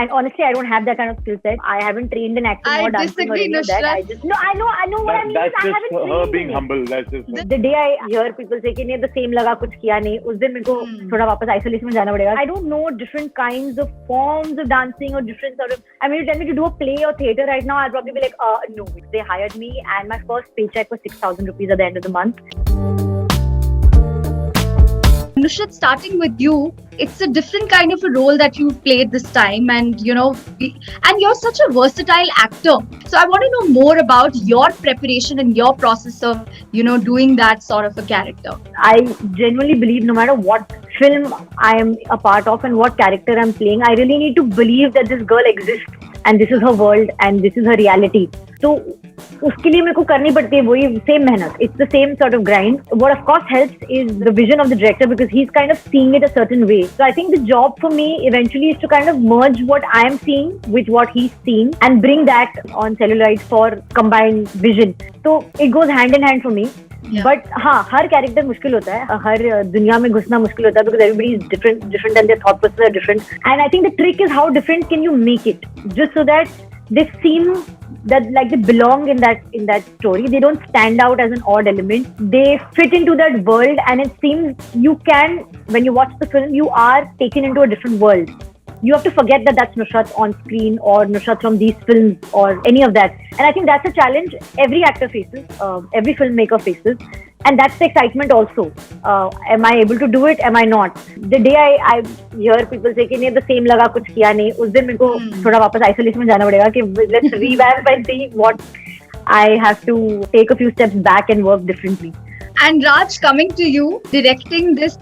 And honestly, I don't have that kind of skill set. I haven't trained in acting or dancing or any of that. I just I know what I mean. That's I just haven't her trained being in it. humble. That's just her. The day I hear people say कि नहीं the same लगा कुछ किया नहीं, उस दिन मेरे को थोड़ा वापस isolation में जाना पड़ेगा. I don't know different kinds of forms of dancing or different sort of. I mean, you tell me to do a play or theatre right now, I'll probably be like, no. They hired me, and my first paycheck was 6,000 rupees at the end of the month. Nushrratt, starting with you, it's a different kind of a role that you've played this time, and and you're such a versatile actor. So I want to know more about your preparation and your process of, doing that sort of a character. I genuinely believe no matter what film I am a part of and what character I'm playing, I really need to believe that this girl exists and this is her world and this is her reality. So उसके लिए मेरे को करनी पड़ती है वही same मेहनत. It's the same sort of grind. What of course helps is the vision of the director because he's kind of seeing it a certain way. So I think the job for me eventually is to kind of merge what I am seeing with what he's seeing and bring that on celluloid for combined vision. So it goes hand in hand for me. Yeah. But हाँ, हर character मुश्किल होता है, हर दुनिया में घुसना मुश्किल होता है because everybody is different and their thought processes are different. And I think the trick is how different can you make it, just so that they seem that like they belong in that story. They don't stand out as an odd element. They fit into that world, and it seems you can, when you watch the film, you are taken into a different world. You have to forget that that's Nushrratt on screen or Nushrratt from these films or any of that. And I think that's a challenge every actor faces, every filmmaker faces. And that's the excitement also. Am I able to do it? Am I not? The day I hear people say कि नहीं the same लगा कुछ किया नहीं, उस दिन मेरे को थोड़ा वापस isolation में जाना पड़ेगा कि let's revamp and see what I have to take a few steps back and work differently. And Raj, coming to you, directing this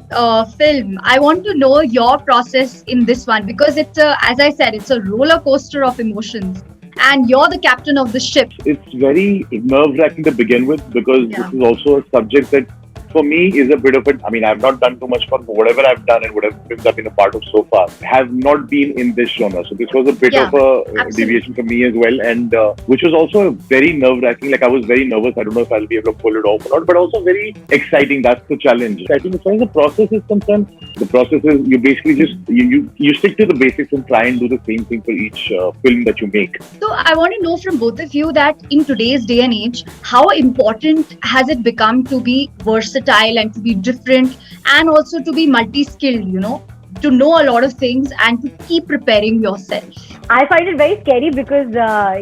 film, I want to know your process in this one because as I said, it's a roller coaster of emotions. And you're the captain of the ship. It's very nerve-wracking to begin with because this is also a subject that for me is a bit of a, I mean, I've not done too much fun, but whatever I've done and whatever films I've been a part of so far have not been in this genre. So this was a bit of a deviation for me as well, and which was also very nerve-wracking. Like I was very nervous. I don't know if I'll be able to pull it off or not, but also very exciting. That's the challenge. I think as far as the process is concerned, the process is you basically just you stick to the basics and try and do the same thing for each film that you make. So I want to know from both of you that in today's day and age, how important has it become to be versatile and to be different and also to be multi-skilled, to know a lot of things and to keep preparing yourself? I find it very scary because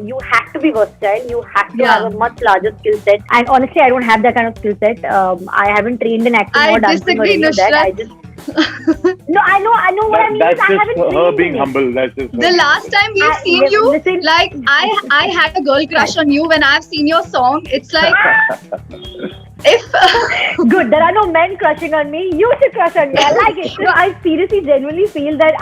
you have to be versatile. You have to have a much larger skill set. And honestly, I don't have that kind of skill set. I haven't trained in acting or dancing or any of that. I just no, I know what I mean. That's I just her being humble. That's just the last time we've seen you, like I had a girl crush on you when I've seen your song. It's like good, there are no men crushing on me. You should crush on me. I like it. No, I seriously, genuinely feel that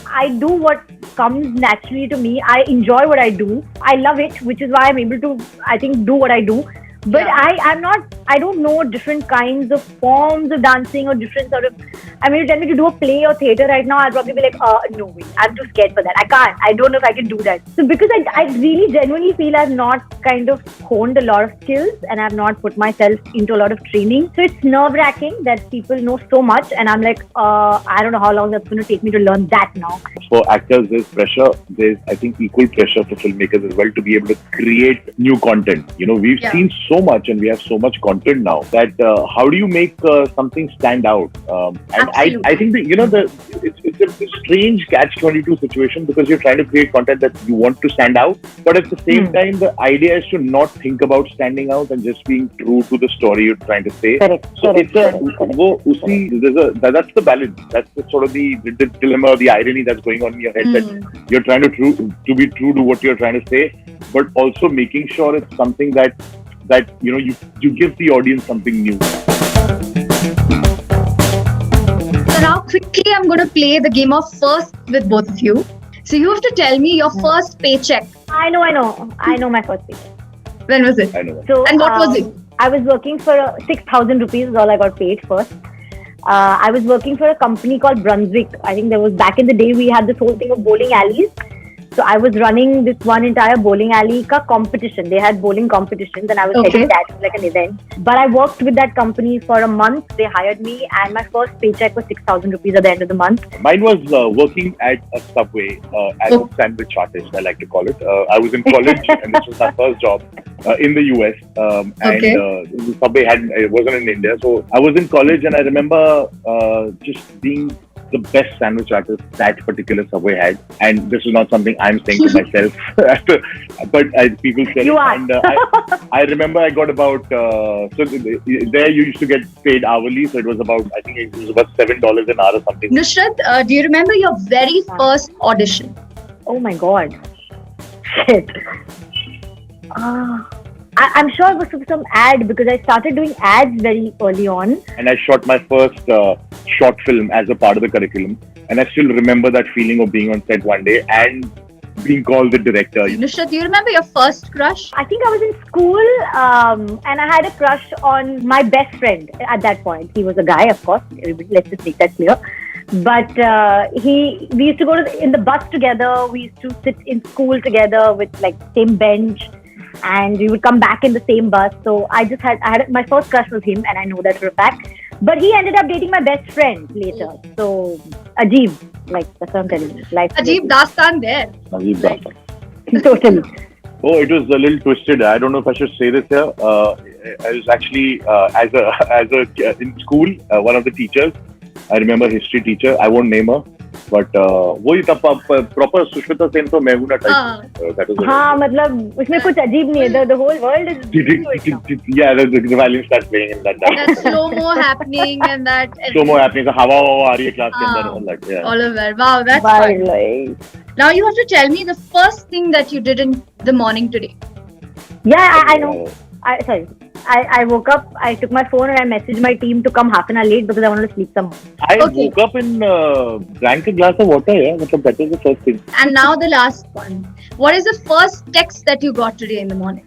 I do what comes naturally to me. I enjoy what I do. I love it, which is why I'm able to, I think, do what I do. But I don't know different kinds of forms of dancing or different sort of, I mean, you tell me to do a play or theatre right now, I'll probably be like, no way, I'm too scared for that. I can't. I don't know if I can do that. So because I really genuinely feel I've not kind of honed a lot of skills and I've not put myself into a lot of training. So it's nerve-wracking that people know so much and I'm like, I don't know how long that's going to take me to learn that now. For actors, there's pressure. There's, I think, equal pressure for filmmakers as well to be able to create new content. We've seen so much and we have so much content now that how do you make something stand out? And I think that it's a strange catch-22 situation because you're trying to create content that you want to stand out, but at the same time the idea is to not think about standing out and just being true to the story you're trying to say. That's the balance. That's the sort of the dilemma or the irony that's going on in your head that you're trying to be true to what you're trying to say, but also making sure it's something that you give the audience something new. So now quickly I'm going to play the game of first with both of you. So you have to tell me your first paycheck. I know my first paycheck. When was it? I know. So, and what was it? I was working for 6,000 rupees is all I got paid first. I was working for a company called Brunswick. I think there was back in the day we had this whole thing of bowling alleys. So I was running this one entire bowling alley ka competition. They had bowling competitions and I was heading that like an event. But I worked with that company for a month. They hired me and my first paycheck was 6,000 rupees at the end of the month. Mine was working at a Subway as a sandwich artist, I like to call it. I was in college and this was my first job in the US. And Subway it wasn't in India. So I was in college and I remember just being the best sandwich artist that particular Subway had. And this is not something I'm saying to myself, but people say you are. And I remember I got about, so there you used to get paid hourly. So it was about, I think it was about $7 an hour or something. Nushrratt, do you remember your very first audition? Oh my God. Shit. I'm sure it was for some ad because I started doing ads very early on. And I shot my first short film as a part of the curriculum. And I still remember that feeling of being on set one day and being called the director. Nushrratt, do you remember your first crush? I think I was in school and I had a crush on my best friend at that point. He was a guy, of course. Let's just make that clear. But we used to go in the bus together. We used to sit in school together with like same bench. And we would come back in the same bus. So I had my first crush was him, and I know that for a fact. But he ended up dating my best friend later. So Ajeeb, like that's what I'm telling you. Like Ajeeb Dastan there. Ajeeb Dastan. Totally. Oh, it was a little twisted. I don't know if I should say this here. I was actually in school, one of the teachers. I remember history teacher. I won't name her. But वही तब proper Sushmita Sen तो मैं हूँ ना type. That was हाँ मतलब उसमें कुछ अजीब नहीं है. The whole world is yeah, the violin starts playing in that. That slow-mo happening and that. Slow-mo happening. So हवा आ रही है class के अंदर all that. Yeah. All of that. Wow, that's fun. Now you have to tell me the first thing that you did in the morning today. Yeah, I know. I woke up, I took my phone and I messaged my team to come half an hour late because I wanted to sleep some more. I woke up and drank a glass of water, yeah. That was the first thing. And now the last one. What is the first text that you got today in the morning?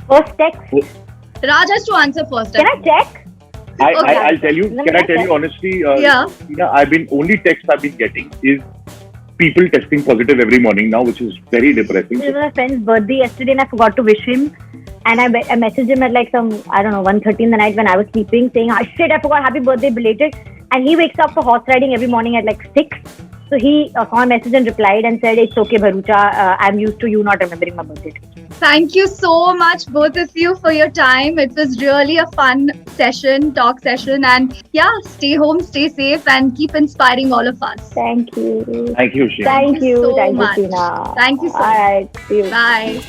First text? Raj has to answer first. Can I check? I'll tell you. Can I tell you honestly? Yeah. Only text I've been getting is people testing positive every morning now, which is very depressing. It was my friend's birthday yesterday and I forgot to wish him. And I messaged him at like 1:30 in the night when I was sleeping saying, shit, I forgot, happy birthday, belated. And he wakes up for horse riding every morning at like 6. So he saw my message and replied and said, it's okay, Bharucha, I'm used to you not remembering my birthday. Thank you so much, both of you, for your time. It was really a fun talk session. And yeah, stay home, stay safe, and keep inspiring all of us. Thank you. Thank you, Sheena. Thank you so much. Sheena. Thank you so much. All right, see you. Bye.